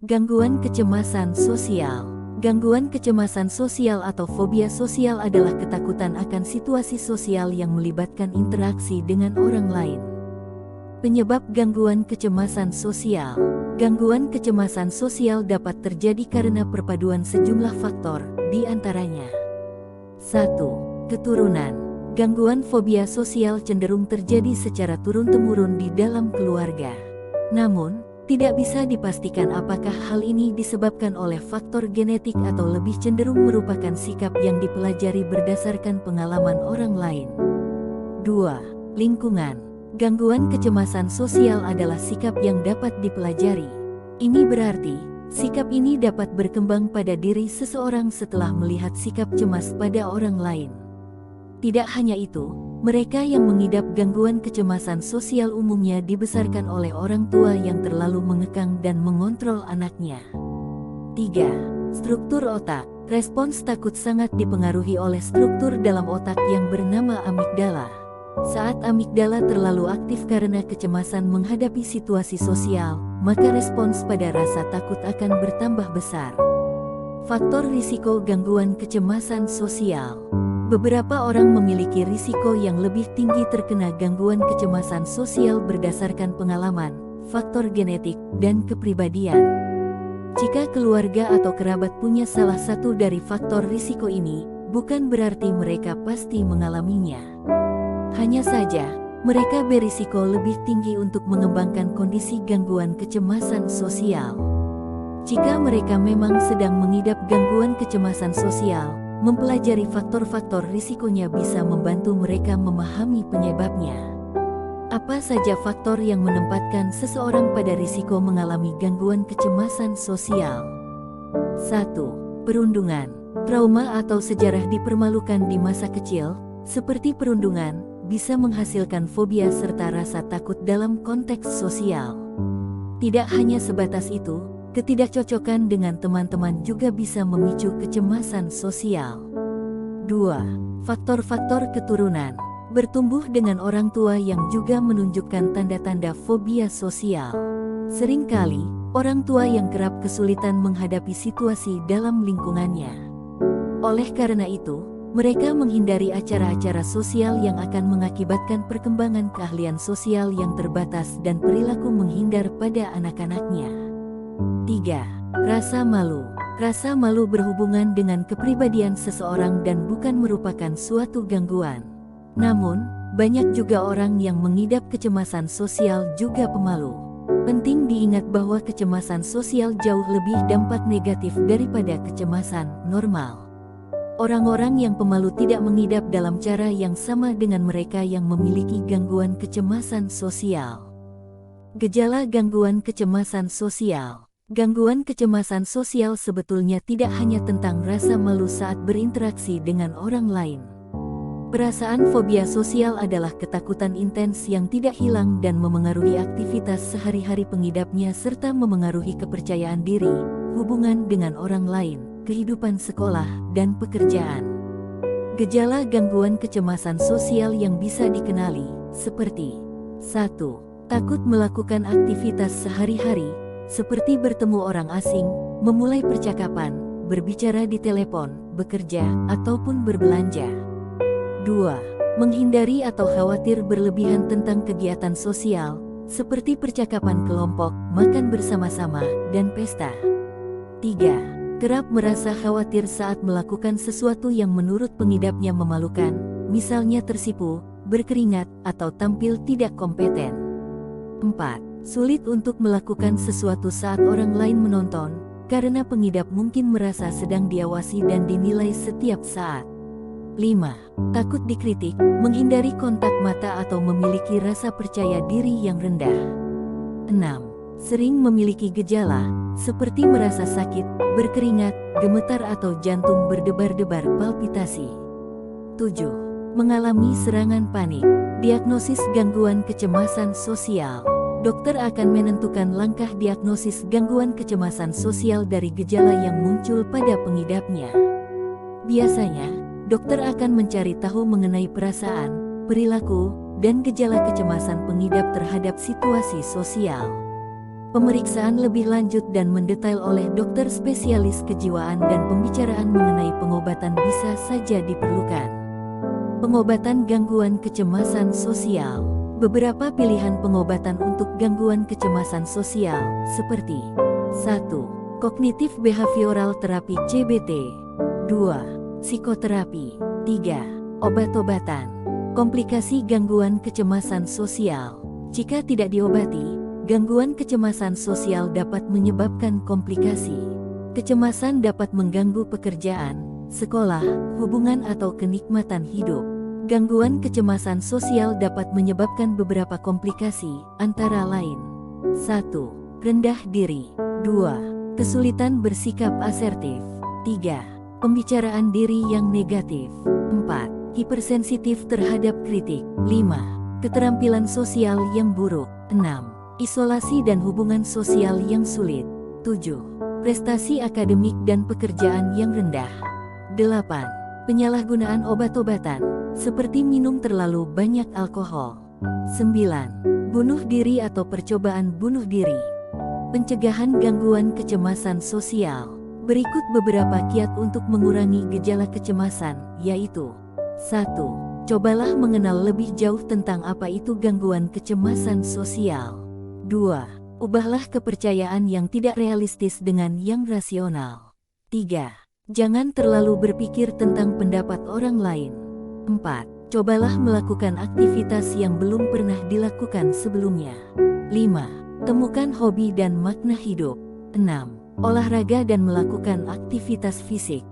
Gangguan kecemasan sosial. Gangguan kecemasan sosial atau fobia sosial adalah ketakutan akan situasi sosial yang melibatkan interaksi dengan orang lain. Penyebab gangguan kecemasan sosial. Gangguan kecemasan sosial dapat terjadi karena perpaduan sejumlah faktor, di antaranya 1. Keturunan. Gangguan fobia sosial cenderung terjadi secara turun-temurun di dalam keluarga. Namun, tidak bisa dipastikan apakah hal ini disebabkan oleh faktor genetik atau lebih cenderung merupakan sikap yang dipelajari berdasarkan pengalaman orang lain. 2. Lingkungan. Gangguan kecemasan sosial adalah sikap yang dapat dipelajari. Ini berarti, sikap ini dapat berkembang pada diri seseorang setelah melihat sikap cemas pada orang lain. Tidak hanya itu, mereka yang mengidap gangguan kecemasan sosial umumnya dibesarkan oleh orang tua yang terlalu mengekang dan mengontrol anaknya. 3. Struktur otak. Respons takut sangat dipengaruhi oleh struktur dalam otak yang bernama amigdala. Saat amigdala terlalu aktif karena kecemasan menghadapi situasi sosial, maka respons pada rasa takut akan bertambah besar. Faktor risiko gangguan kecemasan sosial. Beberapa orang memiliki risiko yang lebih tinggi terkena gangguan kecemasan sosial berdasarkan pengalaman, faktor genetik, dan kepribadian. Jika keluarga atau kerabat punya salah satu dari faktor risiko ini, bukan berarti mereka pasti mengalaminya. Hanya saja, mereka berisiko lebih tinggi untuk mengembangkan kondisi gangguan kecemasan sosial. Jika mereka memang sedang mengidap gangguan kecemasan sosial, mempelajari faktor-faktor risikonya bisa membantu mereka memahami penyebabnya. Apa saja faktor yang menempatkan seseorang pada risiko mengalami gangguan kecemasan sosial? 1. Perundungan. Trauma atau sejarah dipermalukan di masa kecil, seperti perundungan, bisa menghasilkan fobia serta rasa takut dalam konteks sosial. Tidak hanya sebatas itu, ketidakcocokan dengan teman-teman juga bisa memicu kecemasan sosial. 2. Faktor-faktor keturunan. Bertumbuh dengan orang tua yang juga menunjukkan tanda-tanda fobia sosial. Seringkali, orang tua yang kerap kesulitan menghadapi situasi dalam lingkungannya. Oleh karena itu, mereka menghindari acara-acara sosial yang akan mengakibatkan perkembangan keahlian sosial yang terbatas dan perilaku menghindar pada anak-anaknya. 3. Rasa malu. Rasa malu berhubungan dengan kepribadian seseorang dan bukan merupakan suatu gangguan. Namun, banyak juga orang yang mengidap kecemasan sosial juga pemalu. Penting diingat bahwa kecemasan sosial jauh lebih dampak negatif daripada kecemasan normal. Orang-orang yang pemalu tidak mengidap dalam cara yang sama dengan mereka yang memiliki gangguan kecemasan sosial. Gejala gangguan kecemasan sosial. Gangguan kecemasan sosial sebetulnya tidak hanya tentang rasa malu saat berinteraksi dengan orang lain. Perasaan fobia sosial adalah ketakutan intens yang tidak hilang dan memengaruhi aktivitas sehari-hari pengidapnya serta memengaruhi kepercayaan diri, hubungan dengan orang lain, kehidupan sekolah, dan pekerjaan. Gejala gangguan kecemasan sosial yang bisa dikenali, seperti 1. Takut melakukan aktivitas sehari-hari, seperti bertemu orang asing, memulai percakapan, berbicara di telepon, bekerja, ataupun berbelanja. 2. Menghindari atau khawatir berlebihan tentang kegiatan sosial, seperti percakapan kelompok, makan bersama-sama, dan pesta. 3. Kerap merasa khawatir saat melakukan sesuatu yang menurut pengidapnya memalukan, misalnya tersipu, berkeringat, atau tampil tidak kompeten. 4. Sulit untuk melakukan sesuatu saat orang lain menonton, karena pengidap mungkin merasa sedang diawasi dan dinilai setiap saat. 5. Takut dikritik, menghindari kontak mata atau memiliki rasa percaya diri yang rendah. 6. Sering memiliki gejala, seperti merasa sakit, berkeringat, gemetar atau jantung berdebar-debar palpitasi. 7. Mengalami serangan panik. Diagnosis gangguan kecemasan sosial. Dokter akan menentukan langkah diagnosis gangguan kecemasan sosial dari gejala yang muncul pada pengidapnya. Biasanya, dokter akan mencari tahu mengenai perasaan, perilaku, dan gejala kecemasan pengidap terhadap situasi sosial. Pemeriksaan lebih lanjut dan mendetail oleh dokter spesialis kejiwaan dan pembicaraan mengenai pengobatan bisa saja diperlukan. Pengobatan gangguan kecemasan sosial. Beberapa pilihan pengobatan untuk gangguan kecemasan sosial, seperti 1. Kognitif behavioral terapi CBT. 2. Psikoterapi. 3. Obat-obatan. Komplikasi gangguan kecemasan sosial. Jika tidak diobati, gangguan kecemasan sosial dapat menyebabkan komplikasi. Kecemasan dapat mengganggu pekerjaan, sekolah, hubungan atau kenikmatan hidup. Gangguan kecemasan sosial dapat menyebabkan beberapa komplikasi, antara lain 1. Rendah diri. 2. Kesulitan bersikap asertif. 3. Pembicaraan diri yang negatif. 4. Hipersensitif terhadap kritik. 5. Keterampilan sosial yang buruk. 6. Isolasi dan hubungan sosial yang sulit. 7. Prestasi akademik dan pekerjaan yang rendah. 8. Penyalahgunaan obat-obatan, seperti minum terlalu banyak alkohol. 9. Bunuh diri atau percobaan bunuh diri. Pencegahan gangguan kecemasan sosial. Berikut beberapa kiat untuk mengurangi gejala kecemasan, yaitu 1. Cobalah mengenal lebih jauh tentang apa itu gangguan kecemasan sosial. 2. Ubahlah kepercayaan yang tidak realistis dengan yang rasional. 3. Jangan terlalu berpikir tentang pendapat orang lain. 4. Cobalah melakukan aktivitas yang belum pernah dilakukan sebelumnya. 5. Temukan hobi dan makna hidup. 6. Olahraga dan melakukan aktivitas fisik.